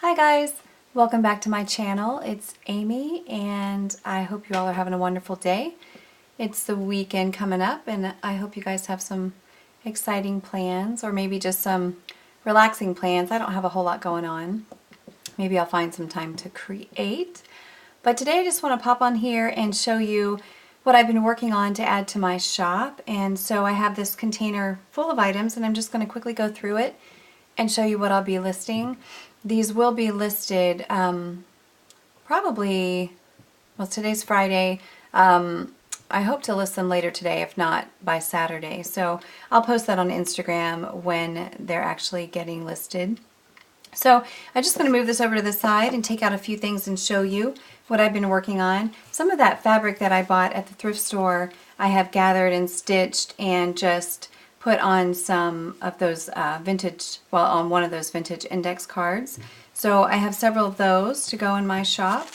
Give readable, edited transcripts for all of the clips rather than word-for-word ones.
Hi guys, welcome back to my channel. It's Amy and I hope you all are having a wonderful day. It's the weekend coming up and I hope you guys have some exciting plans or maybe just some relaxing plans. I don't have a whole lot going on. Maybe I'll find some time to create. But today I just want to pop on here and show you what I've been working on to add to my shop. And so I have this container full of items and I'm just going to quickly go through it and show you what I'll be listing. These will be listed probably, well, today's Friday. I hope to list them later today, if not by Saturday. So I'll post that on Instagram when they're actually getting listed. So I'm just going to move this over to the side and take out a few things and show you what I've been working on. Some of that fabric that I bought at the thrift store I have gathered and stitched and just put on some of those on one of those vintage index cards. So I have several of those to go in my shop.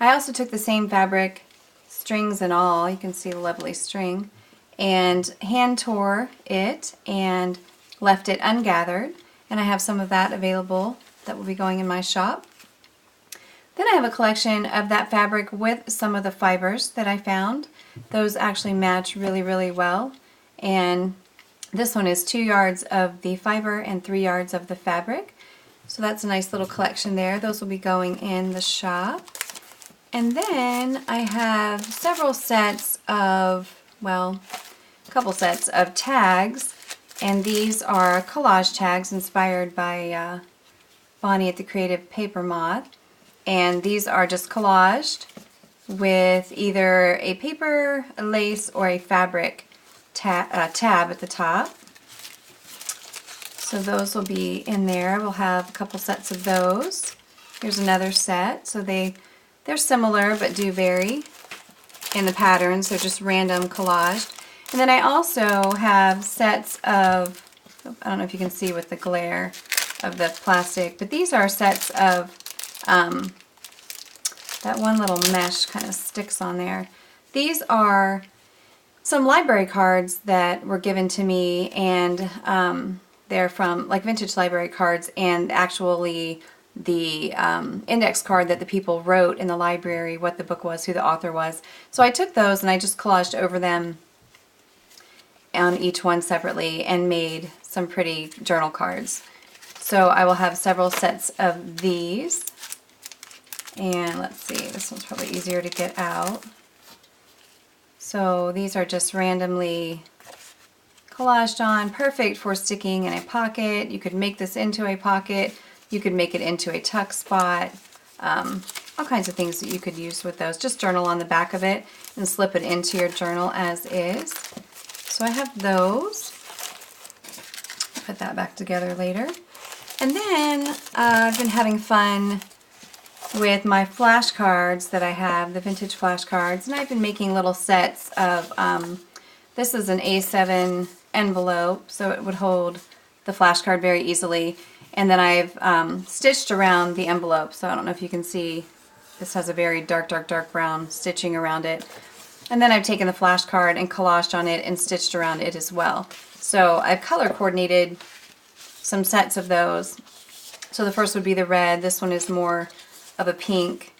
I also took the same fabric, strings and all, you can see the lovely string, and hand tore it and left it ungathered. And I have some of that available that will be going in my shop. Then I have a collection of that fabric with some of the fibers that I found. Those actually match really, really well. And this one is 2 yards of the fiber and 3 yards of the fabric. So that's a nice little collection there. Those will be going in the shop. And then I have several sets of, well, a couple sets of tags. And these are collage tags inspired by Bonnie at the Creative Paper Moth. And these are just collaged with either a paper, a lace, or a fabric tab at the top. So those will be in there. We'll have a couple sets of those. Here's another set. So they're similar but do vary in the patterns. They're just random collaged. And then I also have sets of, I don't know if you can see with the glare of the plastic, but these are sets of, that one little mesh kind of sticks on there. These are some library cards that were given to me, and they're from like vintage library cards, and actually the index card that the people wrote in the library, what the book was, who the author was. So I took those and I just collaged over them on each one separately and made some pretty journal cards. So I will have several sets of these. And let's see, this one's probably easier to get out. So these are just randomly collaged on, perfect for sticking in a pocket. You could make this into a pocket. You could make it into a tuck spot. All kinds of things that you could use with those. Just journal on the back of it and slip it into your journal as is. So I have those. Put that back together later. And then I've been having fun with my flashcards that I have, the vintage flashcards, and I've been making little sets of, this is an A7 envelope, so it would hold the flashcard very easily. And then I've stitched around the envelope, so I don't know if you can see, this has a very dark, dark, dark brown stitching around it. And then I've taken the flashcard and collaged on it and stitched around it as well. So I've color coordinated some sets of those. So the first would be the red, this one is more of a pink,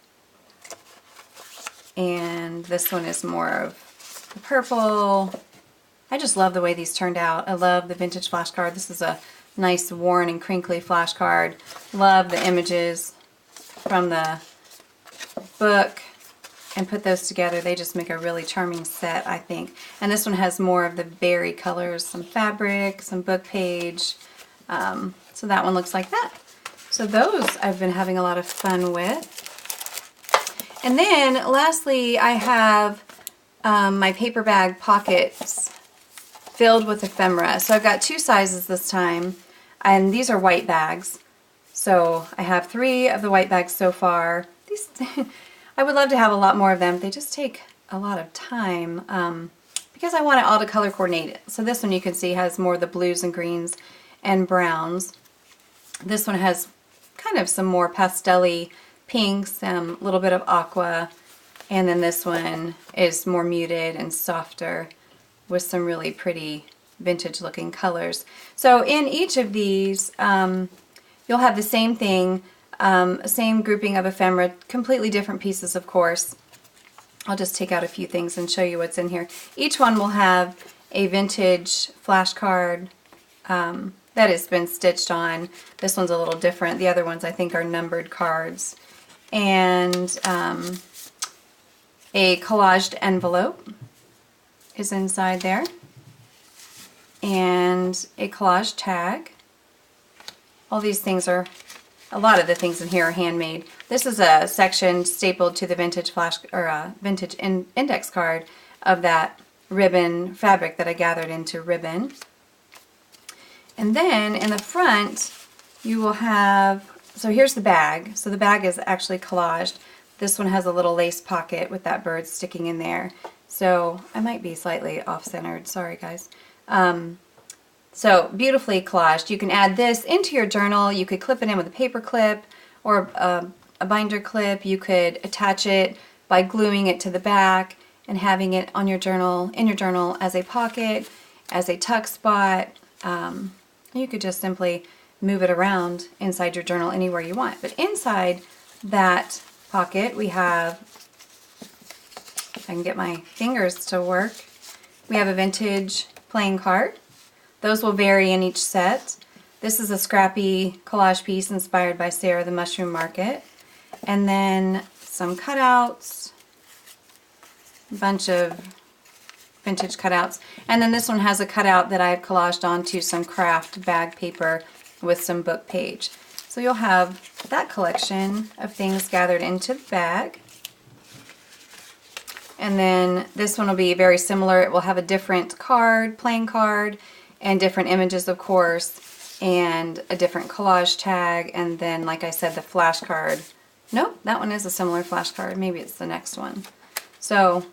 and this one is more of the purple. I just love the way these turned out. I love the vintage flashcard. This is a nice worn and crinkly flashcard. Love the images from the book and put those together. They just make a really charming set, I think. And this one has more of the berry colors, some fabric, some book page. So that one looks like that. So those I've been having a lot of fun with. And then lastly, I have my paper bag pockets filled with ephemera. So I've got 2 sizes this time, and these are white bags. So I have 3 of the white bags so far. These I would love to have a lot more of them. They just take a lot of time because I want it all to color coordinate. So this one you can see has more of the blues and greens and browns. This one has kind of some more pastel-y pinks and a little bit of aqua, and then this one is more muted and softer with some really pretty vintage looking colors. So in each of these you'll have the same thing. Same grouping of ephemera, completely different pieces, of course. I'll just take out a few things and show you what's in here. Each one will have a vintage flashcard that has been stitched on. This one's a little different. The other ones I think are numbered cards. And a collaged envelope is inside there. And a collage tag. All these things are, a lot of the things in here are handmade. This is a section stapled to the vintage vintage index card of that ribbon fabric that I gathered into ribbon. And then in the front you will have, so here's the bag. So the bag is actually collaged. This one has a little lace pocket with that bird sticking in there. So I might be slightly off-centered, sorry guys. So beautifully collaged. You can add this into your journal. You could clip it in with a paper clip or a binder clip. You could attach it by gluing it to the back and having it on your journal, in your journal as a pocket, as a tuck spot. You could just simply move it around inside your journal anywhere you want. But inside that pocket we have, if I can get my fingers to work, we have a vintage playing card. Those will vary in each set. This is a scrappy collage piece inspired by Sarah the Mushroom Market. And then some cutouts, a bunch of vintage cutouts. And then this one has a cutout that I've collaged onto some craft bag paper with some book page. So you'll have that collection of things gathered into the bag. And then this one will be very similar. It will have a different card, playing card, and different images, of course, and a different collage tag, and then, like I said, the flashcard. Nope, that one is a similar flashcard. Maybe it's the next one. So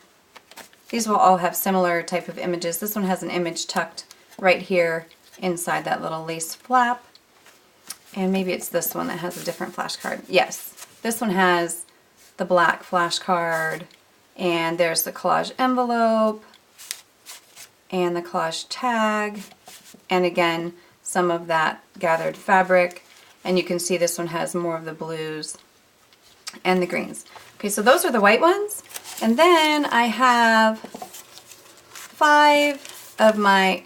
these will all have similar type of images. This one has an image tucked right here inside that little lace flap. And maybe it's this one that has a different flashcard. Yes, this one has the black flashcard, and there's the collage envelope, and the collage tag, and again some of that gathered fabric, and you can see this one has more of the blues and the greens. Okay, so those are the white ones, and then I have five of my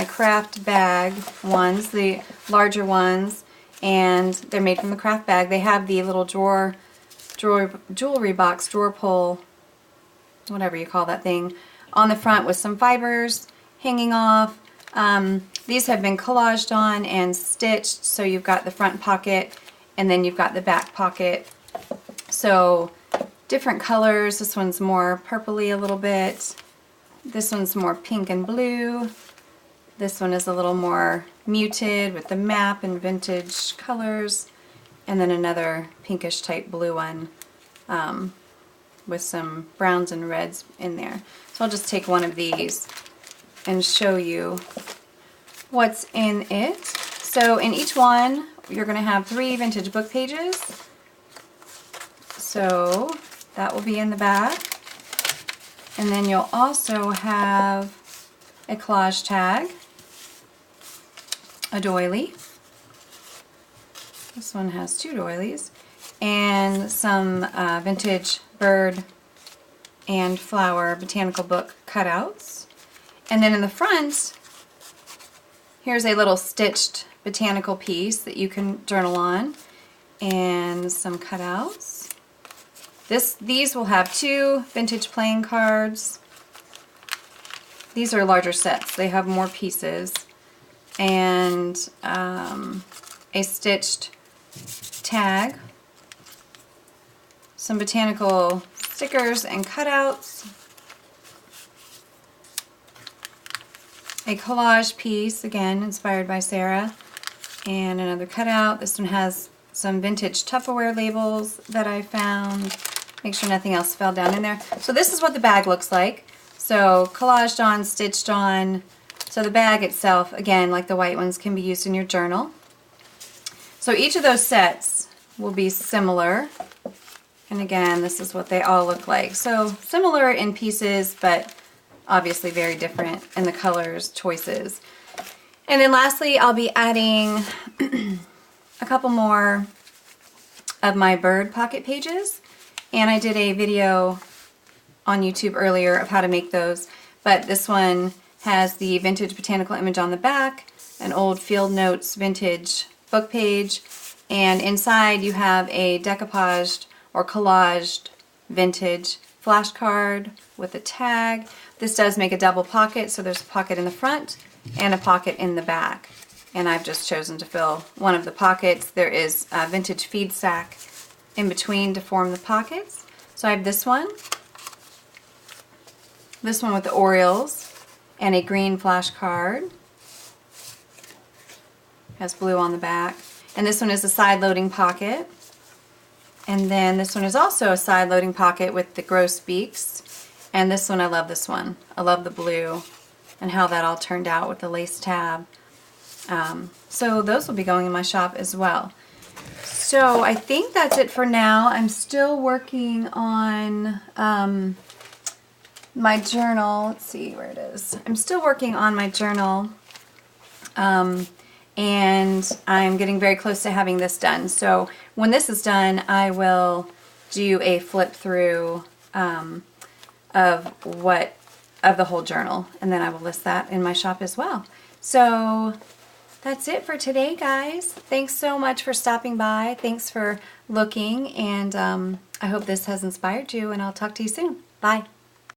craft bag ones, the larger ones, and they're made from the craft bag. They have the little jewelry box, drawer pull, whatever you call that thing, on the front with some fibers hanging off. These have been collaged on and stitched, so you've got the front pocket and then you've got the back pocket. So different colors. This one's more purpley a little bit. This one's more pink and blue. This one is a little more muted with the map and vintage colors. And then another pinkish type blue one with some browns and reds in there. So I'll just take one of these and show you what's in it. So in each one you're going to have 3 vintage book pages. So that will be in the back. And then you'll also have a collage tag, a doily. This one has 2 doilies, and some vintage bird and flower botanical book cutouts. And then in the front, here's a little stitched botanical piece that you can journal on, and some cutouts. These will have 2 vintage playing cards. These are larger sets. They have more pieces, and a stitched tag, some botanical stickers and cutouts, a collage piece, again inspired by Sarah, and another cutout. This one has some vintage Tupperware labels that I found. Make sure nothing else fell down in there. So this is what the bag looks like. So collaged on, stitched on. So the bag itself, again, like the white ones, can be used in your journal. So each of those sets will be similar. And again, this is what they all look like. So similar in pieces, but obviously very different in the colors choices. And then lastly, I'll be adding a couple more of my bird pocket pages, and I did a video on YouTube earlier of how to make those, but this one has the vintage botanical image on the back, an old Field Notes vintage book page, and inside you have a decoupaged or collaged vintage flashcard with a tag. This does make a double pocket, so there's a pocket in the front and a pocket in the back. And I've just chosen to fill one of the pockets. There is a vintage feed sack in between to form the pockets. So I have this one with the Orioles and a green flashcard. Has blue on the back. And this one is a side-loading pocket. And then this one is also a side-loading pocket with the grosbeaks. And this one, I love this one. I love the blue and how that all turned out with the lace tab. So those will be going in my shop as well. So I think that's it for now. I'm still working on my journal. Let's see where it is. I'm still working on my journal. And I'm getting very close to having this done. So when this is done, I will do a flip through of the whole journal, and then I will list that in my shop as well. So that's it for today, guys. Thanks so much for stopping by. Thanks for looking, and I hope this has inspired you, and I'll talk to you soon. Bye.